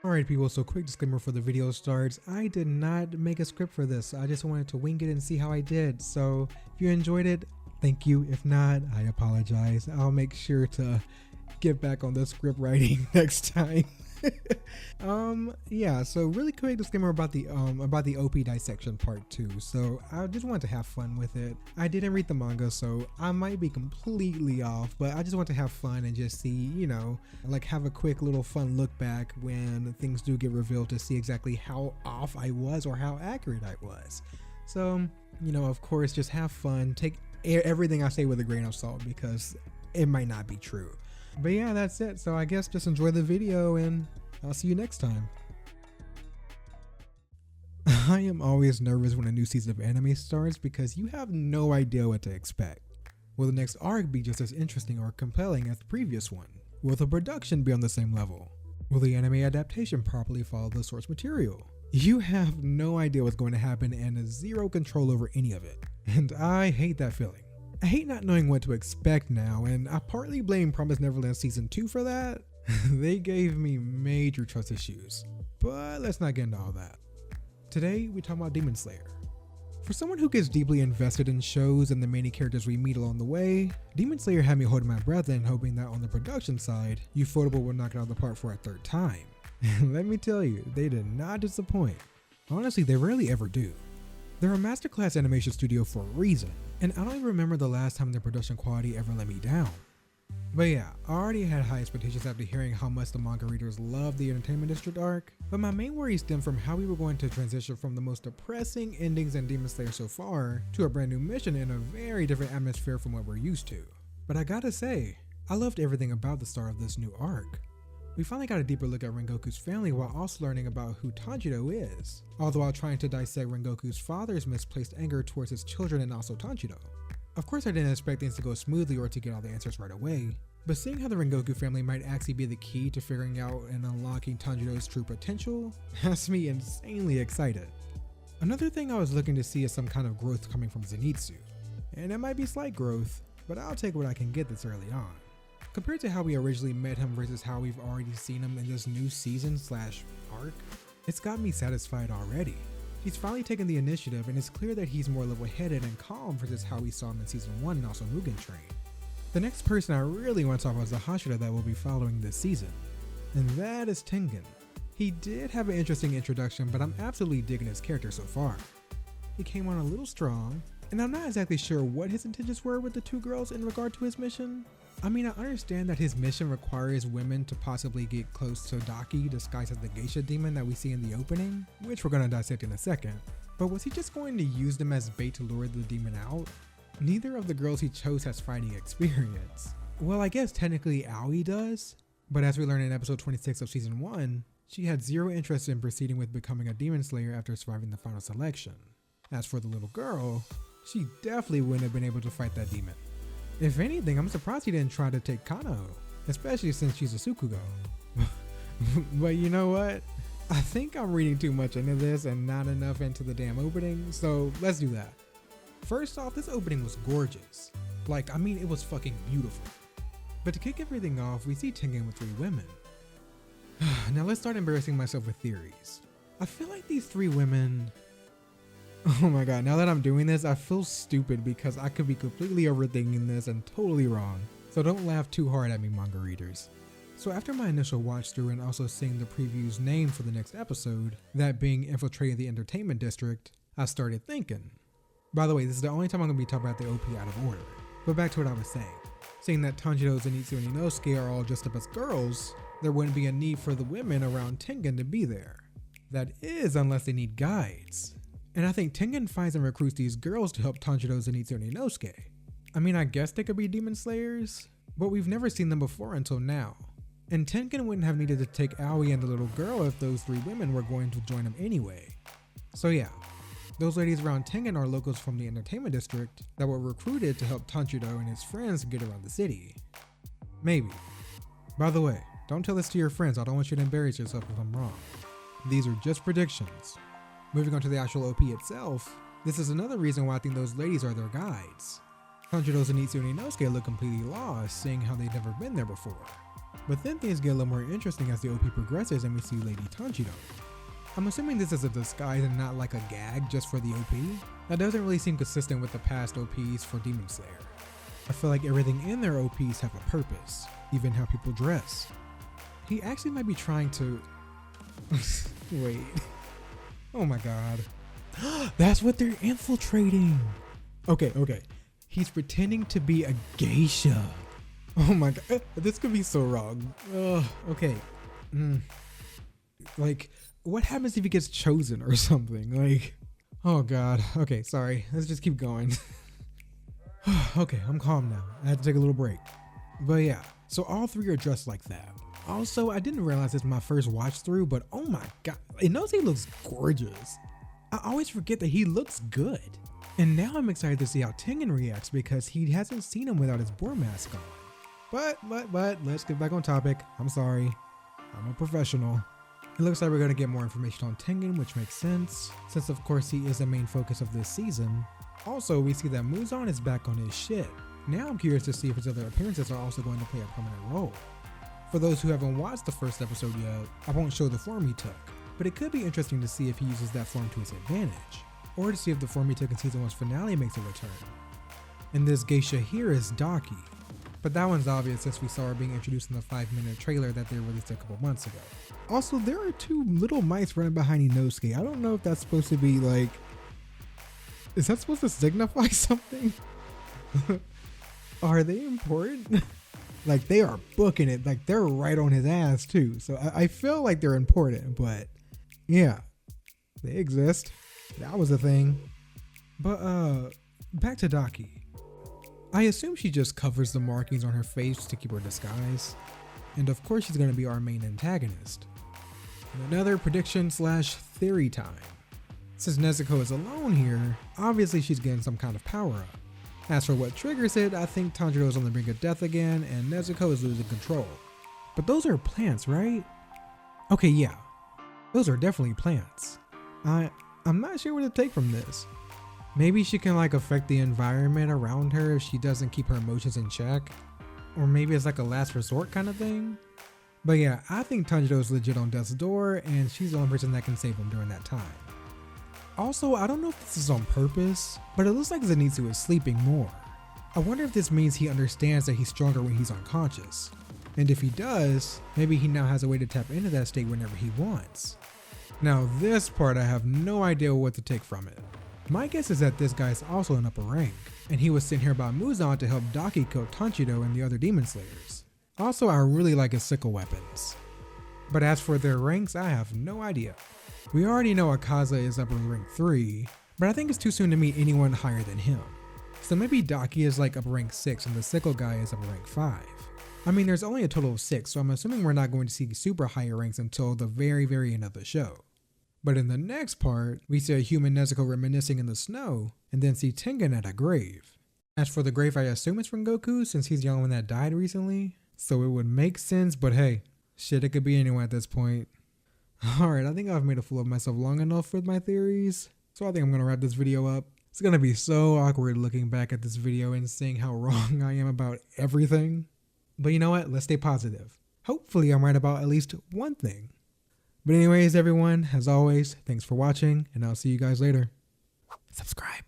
Alright people, so quick disclaimer before the video starts. I did not make a script for this. I just wanted to wing it and see how I did. So if you enjoyed it, thank you. If not, I apologize. I'll make sure to get back on the script writing next time. Yeah, so really quick disclaimer about the OP dissection part 2. So I just wanted to have fun with it. I didn't read the manga, so I might be completely off, but I just want to have fun and just see, you know, like have a quick little fun look back when things do get revealed to see exactly how off I was or how accurate I was. So, you know, of course, just have fun. Take everything I say with a grain of salt because it might not be true. But yeah, that's it. So I guess just enjoy the video and I'll see you next time. I am always nervous when a new season of anime starts because you have no idea what to expect. Will the next arc be just as interesting or compelling as the previous one? Will the production be on the same level? Will the anime adaptation properly follow the source material? You have no idea what's going to happen and zero control over any of it. And I hate that feeling. I hate not knowing what to expect now, and I partly blame Promised Neverland Season 2 for that. They gave me major trust issues, but let's not get into all that. Today, we talk about Demon Slayer. For someone who gets deeply invested in shows and the many characters we meet along the way, Demon Slayer had me holding my breath and hoping that on the production side, Ufotable would knock it out of the park for a third time. And let me tell you, they did not disappoint. Honestly, they rarely ever do. They're a masterclass animation studio for a reason, and I don't even remember the last time their production quality ever let me down. But yeah, I already had high expectations after hearing how much the manga readers loved the Entertainment District arc, but my main worry stemmed from how we were going to transition from the most depressing endings in Demon Slayer so far to a brand new mission in a very different atmosphere from what we're used to. But I gotta say, I loved everything about the start of this new arc. We finally got a deeper look at Rengoku's family while also learning about who Tanjiro is, all the while trying to dissect Rengoku's father's misplaced anger towards his children and also Tanjiro. Of course I didn't expect things to go smoothly or to get all the answers right away, but seeing how the Rengoku family might actually be the key to figuring out and unlocking Tanjiro's true potential has me insanely excited. Another thing I was looking to see is some kind of growth coming from Zenitsu, and it might be slight growth, but I'll take what I can get this early on. Compared to how we originally met him versus how we've already seen him in this new season / arc, it's got me satisfied already. He's finally taken the initiative and it's clear that he's more level-headed and calm versus how we saw him in season 1 and also Mugen Train. The next person I really want to talk about is the Hashira that we'll be following this season, and that is Tengen. He did have an interesting introduction, but I'm absolutely digging his character so far. He came on a little strong, and I'm not exactly sure what his intentions were with the two girls in regard to his mission. I mean, I understand that his mission requires women to possibly get close to Daki disguised as the geisha demon that we see in the opening, which we're going to dissect in a second. But was he just going to use them as bait to lure the demon out? Neither of the girls he chose has fighting experience. Well, I guess technically Aoi does, but as we learn in episode 26 of season 1, she had zero interest in proceeding with becoming a demon slayer after surviving the final selection. As for the little girl, she definitely wouldn't have been able to fight that demon. If anything, I'm surprised he didn't try to take Kanao, especially since she's a Tsukugo. But you know what? I think I'm reading too much into this and not enough into the damn opening, so let's do that. First off, this opening was gorgeous. Like, I mean, it was fucking beautiful. But to kick everything off, we see Tengen with 3 women. Now let's start embarrassing myself with theories. I feel like these 3 women... Oh my god, now that I'm doing this, I feel stupid because I could be completely overthinking this and totally wrong. So don't laugh too hard at me, manga readers. So after my initial watch through and also seeing the preview's name for the next episode, that being Infiltrating the Entertainment District, I started thinking. By the way, this is the only time I'm going to be talking about the OP out of order. But back to what I was saying. Seeing that Tanjiro, Zenitsu, and Inosuke are all dressed up as girls, there wouldn't be a need for the women around Tengen to be there. That is, unless they need guides. And I think Tengen finds and recruits these girls to help Tanjiro, Zenitsu, and Inosuke. I mean, I guess they could be demon slayers, but we've never seen them before until now. And Tengen wouldn't have needed to take Aoi and the little girl if those 3 women were going to join him anyway. So yeah, those ladies around Tengen are locals from the Entertainment District that were recruited to help Tanjiro and his friends get around the city. Maybe. By the way, don't tell this to your friends, I don't want you to embarrass yourself if I'm wrong. These are just predictions. Moving on to the actual OP itself, this is another reason why I think those ladies are their guides. Tanjiro, Zenitsu, and Inosuke look completely lost, seeing how they've never been there before. But then things get a little more interesting as the OP progresses and we see Lady Tanjiro. I'm assuming this is a disguise and not like a gag just for the OP. That doesn't really seem consistent with the past OPs for Demon Slayer. I feel like everything in their OPs have a purpose, even how people dress. He actually might be trying to... Wait. Oh my god. That's what they're infiltrating. Okay. He's pretending to be a geisha. Oh my god. This could be so wrong. Okay. Like, what happens if he gets chosen or something? Like, oh god. Okay, sorry. Let's just keep going. Okay, I'm calm now. I had to take a little break. But yeah, so all three are dressed like that. Also, I didn't realize this my first watch through, but oh my god, Inosuke looks gorgeous. I always forget that he looks good. And now I'm excited to see how Tengen reacts because he hasn't seen him without his boar mask on. But, let's get back on topic. I'm sorry. I'm a professional. It looks like we're going to get more information on Tengen, which makes sense, since of course he is the main focus of this season. Also, we see that Muzan is back on his ship. Now I'm curious to see if his other appearances are also going to play a prominent role. For those who haven't watched the first episode yet, I won't show the form he took, but it could be interesting to see if he uses that form to his advantage, or to see if the form he took in season 1's finale makes a return. And this geisha here is Daki, but that one's obvious since we saw her being introduced in the 5-minute trailer that they released a couple months ago. Also, there are two little mice running behind Inosuke. I don't know if that's supposed to be like... Is that supposed to signify something? Are they important? Like, they are booking it. Like, they're right on his ass too. So I feel like they're important, but yeah, they exist. That was a thing. But back to Daki. I assume she just covers the markings on her face to keep her disguise. And of course she's going to be our main antagonist. And another prediction / theory time. Since Nezuko is alone here, obviously she's getting some kind of power up. As for what triggers it, I think Tanjiro is on the brink of death again and Nezuko is losing control. But those are plants, right? Okay, yeah. Those are definitely plants. I'm not sure what to take from this. Maybe she can like affect the environment around her if she doesn't keep her emotions in check. Or maybe it's like a last resort kind of thing. But yeah, I think Tanjiro is legit on death's door and she's the only person that can save him during that time. Also, I don't know if this is on purpose, but it looks like Zenitsu is sleeping more. I wonder if this means he understands that he's stronger when he's unconscious. And if he does, maybe he now has a way to tap into that state whenever he wants. Now this part I have no idea what to take from it. My guess is that this guy is also an upper rank, and he was sent here by Muzan to help Daki kill Tanjiro and the other demon slayers. Also, I really like his sickle weapons. But as for their ranks, I have no idea. We already know Akaza is upper rank 3, but I think it's too soon to meet anyone higher than him. So maybe Daki is like upper rank 6 and the sickle guy is upper rank 5. I mean, there's only a total of 6, so I'm assuming we're not going to see super higher ranks until the very end of the show. But in the next part, we see a human Nezuko reminiscing in the snow, and then see Tengen at a grave. As for the grave, I assume it's from Goku since he's the only one that died recently, so it would make sense, but hey, shit, it could be anyone at this point. Alright, I think I've made a fool of myself long enough with my theories, so I think I'm gonna wrap this video up. It's gonna be so awkward looking back at this video and seeing how wrong I am about everything. But you know what, let's stay positive. Hopefully I'm right about at least one thing. But anyways, everyone, as always, thanks for watching, and I'll see you guys later. Subscribe.